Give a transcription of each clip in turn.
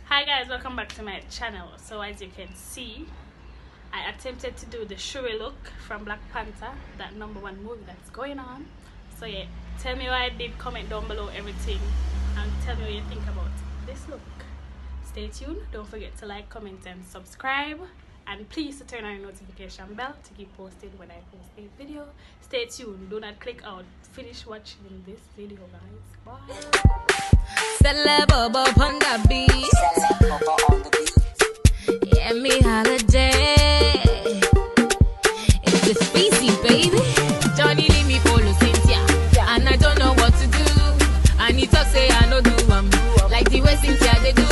Hi guys, welcome back to my channel. So as you can see, I attempted to do the Shuri look from Black Panther, that #1 movie that's going on. So yeah, tell me what I did, comment down below everything, and tell me what you think about this look. Stay tuned, don't forget to like, comment and subscribe, and please to turn on your notification bell to keep posted when I post a video. Stay tuned, do not click out. Finish watching this video guys. Bye. Celebo on the beat. Yeah, me holiday. It's the species, baby. Johnny leave me follow Cynthia, and I don't know what to do. And he talk say I no do like the way Cynthia they do.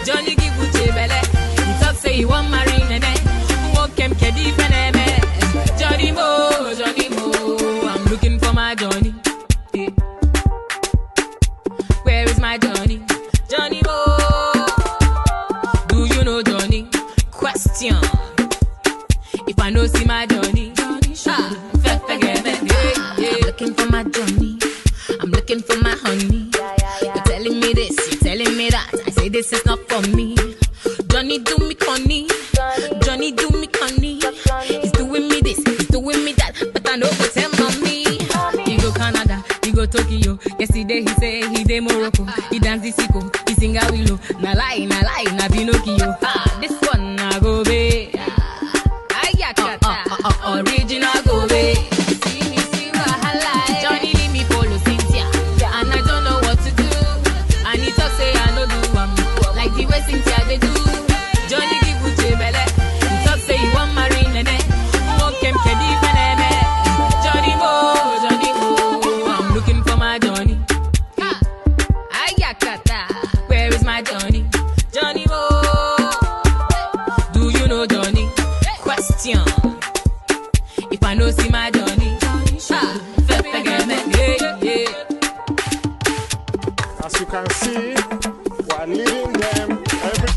Johnny give Uche belle. He talk say he want marry nene. Walk him kedi feneme. Johnny Mo. I'm looking for my Johnny. Yeah. Where is my Johnny? Johnny Mo. Do you know Johnny? Question. If I know see my Johnny, looking for my Johnny. I'm looking for my honey. You're telling me this, you're telling me that. I say this is not for me. Johnny do me conny. Johnny do me conny. He's doing me this, he's doing me that. But I know what tell mommy. He go Canada, he go Tokyo. Yesterday he say he dey Morocco. He dance the sicko, he sing a willow. Na lie, na Pinocchio. This one na go be. Original go be. See wahala. Johnny leave me follow Cynthia, and I don't know what to do. And he talk say I no do like the way Cynthia they do. Johnny give Uche belle. He talk say he want marry nene. Walk him kedi feneme. Johnny Mo. I'm looking for my Johnny. Ayakata. Where is my Johnny? Johnny Mo. Do you know Johnny? Question. If I know see my Johnny, as you can see, we're leading them every.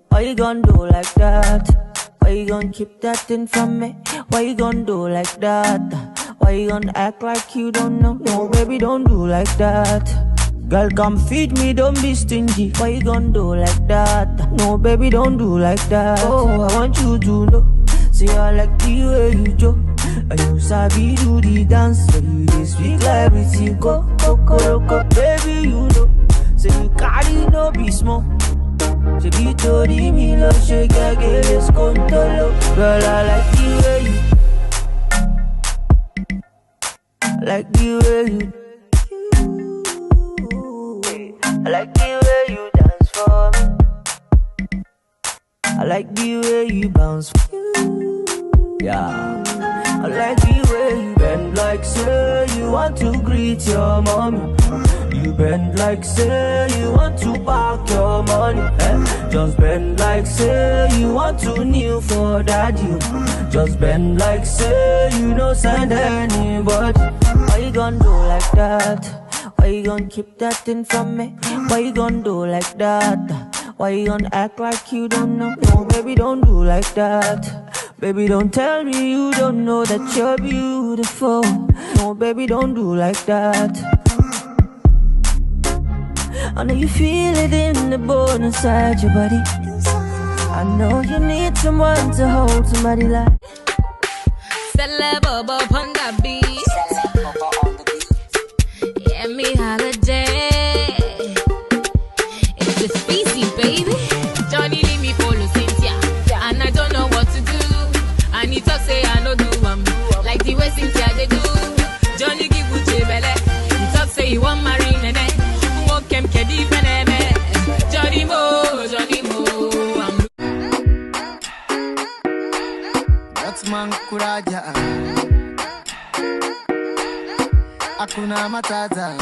Why you gon' do like that? Why you gon' keep that thing from me? Why you gon' do like that? Why you gon' act like you don't know? No, baby, don't do like that. Girl, come feed me, don't be stingy. Why you gon' do like that? No, baby, don't do like that. Oh, I want you to know. See, I like the way you joke. And you sabi do the dance. So you dey speak like everything. Go, baby, you know. Say you carry no be small. She be told me love, she can't get this control. Girl, I like the way you, like the way you, I like the way you dance for me. I like the way you bounce for you. Yeah, I like the way you bend like say you want to greet your mommy. You bend like say you want to park your money. Just bend like say you want to kneel for daddy. Just bend like say you don't send anybody. Why you gon' do like that? Why you gon' keep that thing from me? Why you gon' do like that? Why you gon' act like you don't know? No, baby, don't do like that. Baby, don't tell me you don't know that you're beautiful. No, baby, don't do like that. I know you feel it in the bone inside your body. I know you need someone to hold somebody like. Celebo on the beat. Yeah, me holiday. It's the species, baby. Johnny leave me follow Cynthia, and I don't know what to do. And he talk say I no do like the way Cynthia they do. Johnny give Uche belle. He talk say he want marry nene. Walk him kedi feneme. Batman kuraja Hakuna matata